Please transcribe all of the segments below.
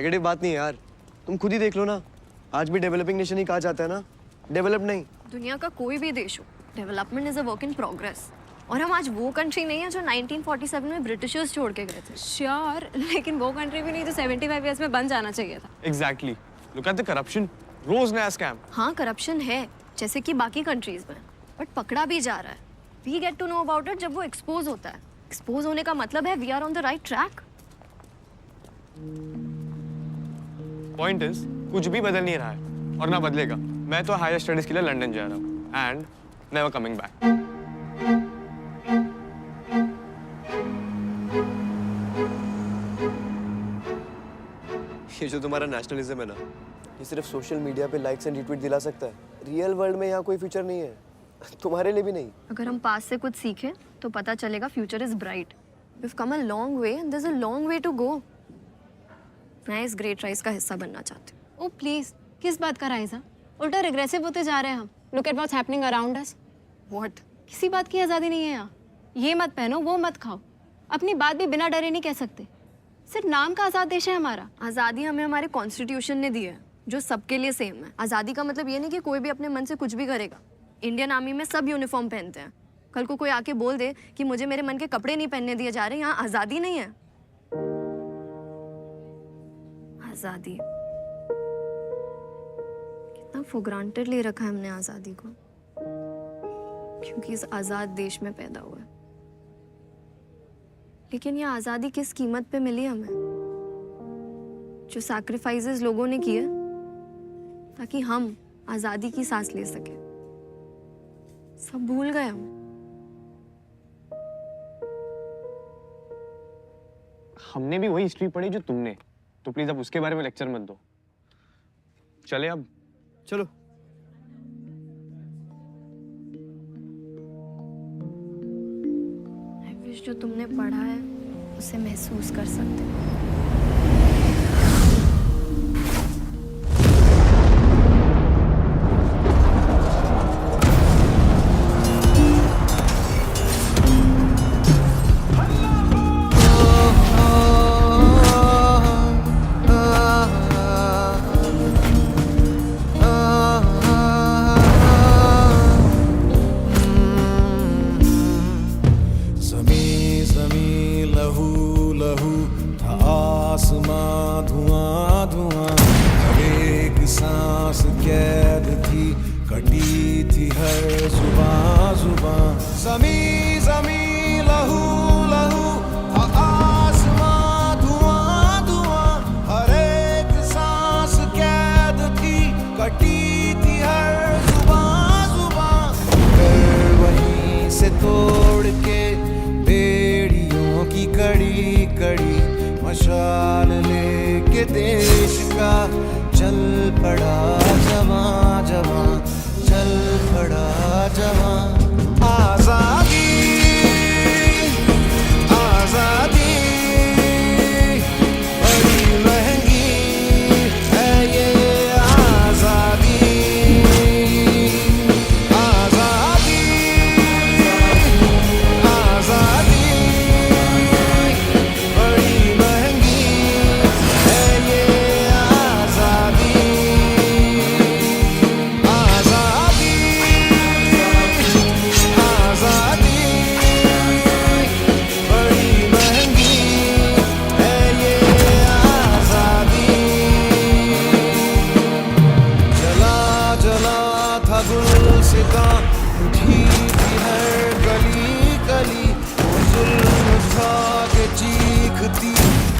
Negative बात नहीं है यार, तुम खुद ही देख लो ना, आज भी डेवलपिंग नेशन ही कहा जाता है ना, डेवलप नहीं। दुनिया का कोई भी देश हो, development is a work in progress. और हम आज वो कंट्री नहीं है जो 1947 में ब्रिटिशर्स छोड़ के गए थे। श्योर, लेकिन वो कंट्री भी नहीं जो 75 ईयर्स में बन जाना चाहिए था। Exactly, look at the corruption, रोज नया स्कैम। हाँ, करप्शन है जैसे कि बाकी कंट्रीज में, बट पकड़ा भी जा रहा है। We get to know about it जब वो एक्सपोज होता है। एक्सपोज होने का मतलब है we are on the right track. Point is कुछ भी बदल नहीं रहा है और ना बदलेगा। मैं तो हायर स्टडीज के लिए लंदन जा रहा हूँ एंड नेवर कमिंग बैक। ये जो तुम्हारा नेशनलिज्म है ना, ये सिर्फ सोशल मीडिया पे लाइक्स एंड रिट्वीट दिला सकता है। रियल वर्ल्ड में यहाँ कोई फ्यूचर नहीं है, तुम्हारे लिए भी नहीं। अगर हम पास से कुछ सीखें तो पता चलेगा future is bright. We have come a long way and there is a long way to go. मैं इस ग्रेट राइस का हिस्सा बनना चाहती हूँ। ओ प्लीज, किस बात का राइज है? उल्टा रिग्रेसिव होते जा रहे हैं हम। Look at what's happening around us. What? किसी बात की आज़ादी नहीं है यहाँ। ये मत पहनो, वो मत खाओ। अपनी बात भी बिना डरे नहीं कह सकते। सिर्फ नाम का आज़ाद देश है हमारा। आज़ादी हमें हमारे कॉन्स्टिट्यूशन ने दी है, जो सबके लिए सेम है। आज़ादी का मतलब ये नहीं कि कोई भी अपने मन से कुछ भी करेगा। इंडियन आर्मी में सब यूनिफॉर्म पहनते हैं। कल को कोई आके बोल दे कि मुझे मेरे मन के कपड़े नहीं पहनने दिए जा रहे, यहाँ आज़ादी नहीं है। आज़ादी कितना फॉर ग्रांटेड ले रखा है हमने आज़ादी को, क्योंकि इस आज़ाद देश में पैदा हुआ है। लेकिन ये आज़ादी किस कीमत पे मिली हमें? जो सैक्रिफाइसेस लोगों ने किए ताकि हम आज़ादी की सांस ले सके, सब भूल गए हम। हमने भी वही हिस्ट्री पढ़ी जो तुमने, तो प्लीज अब उसके बारे में लेक्चर मत दो। चले अब। चलो। I wish जो तुमने पढ़ा है उसे महसूस कर सकते हो। आसमां धुआं धुआं, हर एक सांस कैद थी, कटी थी हर जुबां जुबां। ज़मीं ज़मीं लहू लहू, आसमां धुआं धुआं, हर एक सांस कैद थी, कटी थी हर जुबां जुबां। फिर वहीं से तोड़ के बेड़ियों की कड़ी कड़ी, मशाल लेके देश का चल पड़ा जवां जवां, चल पड़ा जवां। आज़ादी आज़ादी बड़ी महंगी है ये आज़ादी। आज़ादी आज़ादी बड़ी महंगी है ये आज़ादी। आज़ादी आज़ादी बड़ी महंगी है ये आज़ादी। जला जला था गुलसिता, उठी थी हर गली गली, वो जुल्म था के चीखती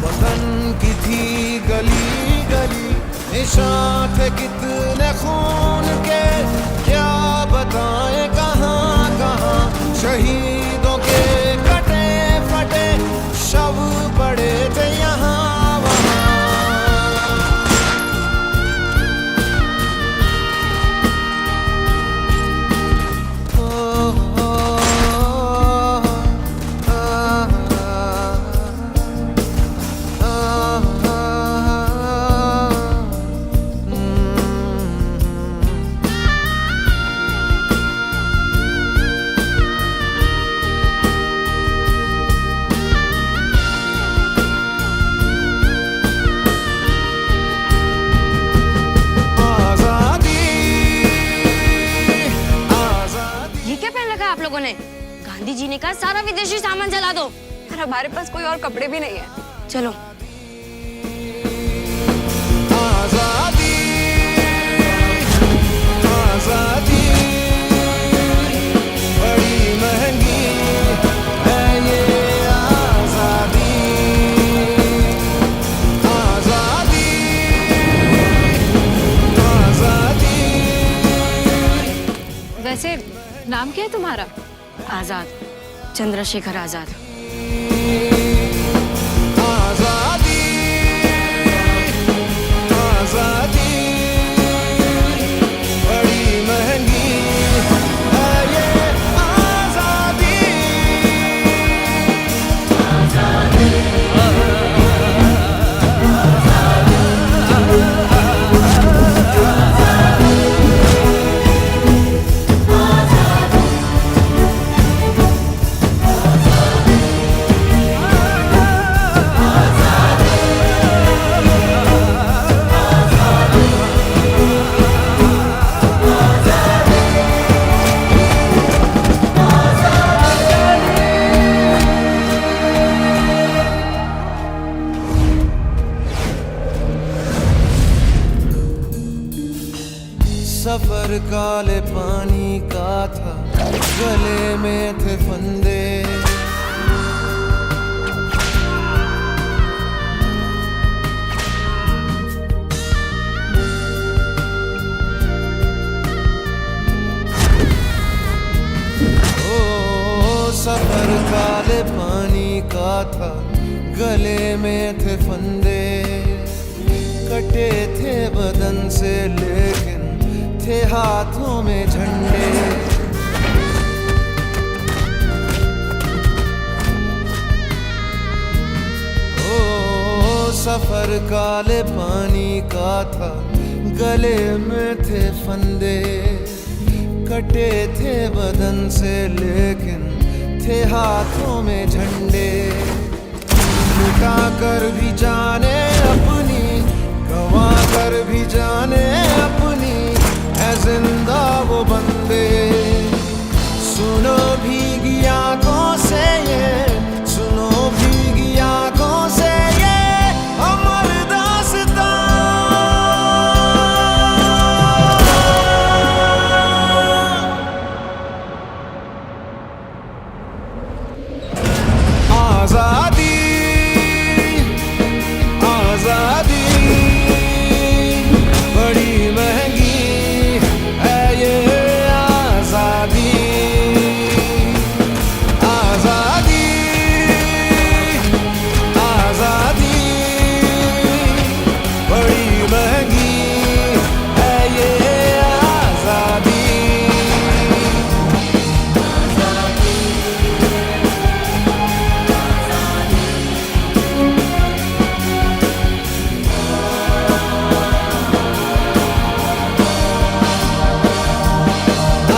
वतन की थी गली गली। निशान थे कितने खून के, क्या बताएं कहाँ कहाँ, शहीदों के कटे फटे शव पड़े थे यहाँ वहाँ। आप लोगों ने? गांधी जी ने कहा सारा विदेशी सामान जला दो। यार हमारे पास कोई और कपड़े भी नहीं है। चलो। आजादी आजादी बड़ी महंगी है ये आजादी आजादी आजादी। वैसे नाम क्या है तुम्हारा? आजाद, चंद्रशेखर आजाद। आजादी आजादी बड़ी महंगी है ये आजादी। सफर काले पानी का था, गले में थे फंदे। ओ सफर काले पानी का था, गले में थे फंदे। कटे थे बदन से लेकिन थे हाथों में झंडे। ओ सफर काले पानी का था, गले में थे फंदे। कटे थे बदन से लेकिन थे हाथों में झंडे। लुटा कर भी जाने अपनी, गवा कर भी जाने अपनी, है जिंदा वो बंदे। सुनो भीगी आंखों से ये, सुनो भीगी आंखों से ये अमर दास्तां। आजादी आजादी बड़ी महंगी है ये आजादी आजादी आजादी बड़ी महंगी है ये आजादी।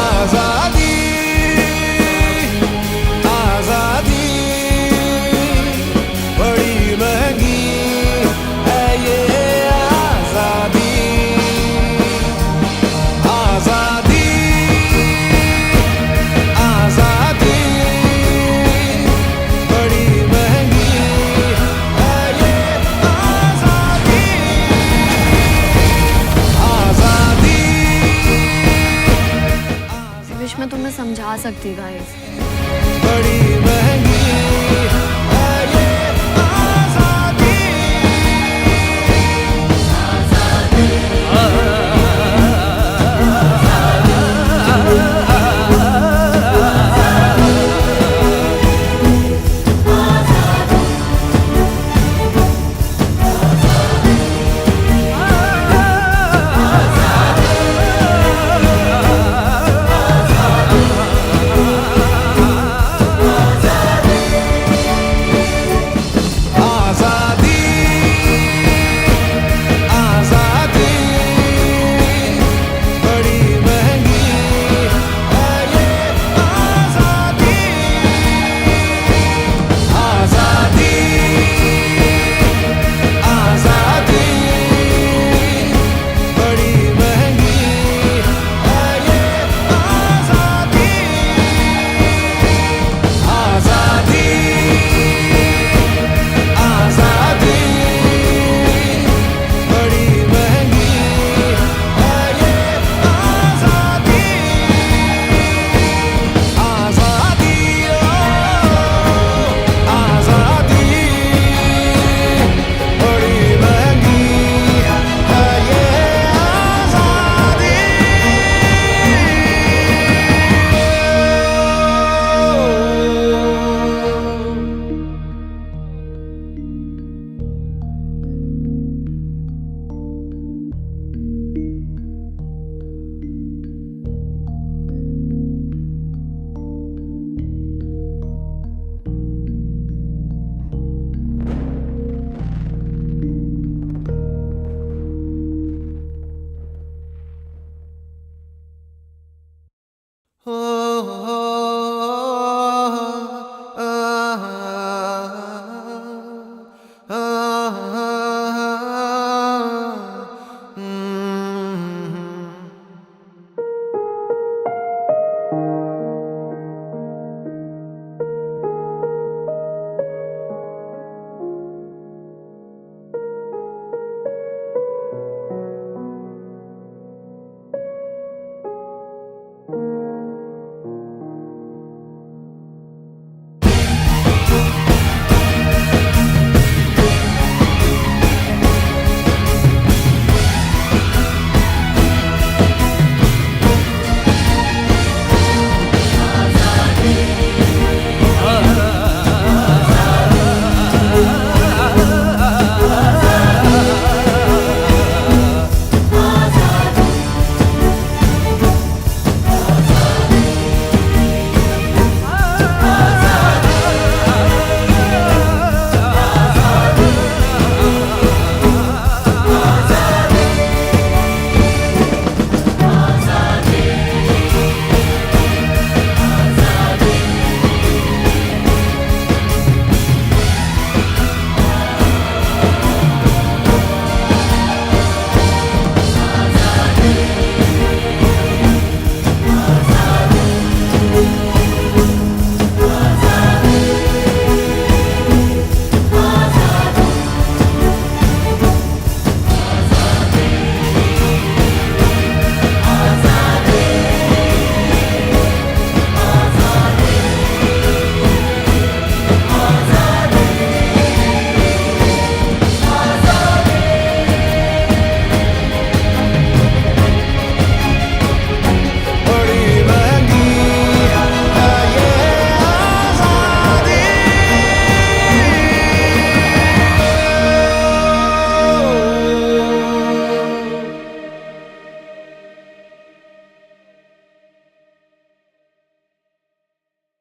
आजादी आजादी बड़ी महंगी है ये आजादी आजादी आजादी बड़ी महंगी है ये आजादी आजादी। विश मैं तुम्हें समझा सकती गाइस। बड़ी महंगी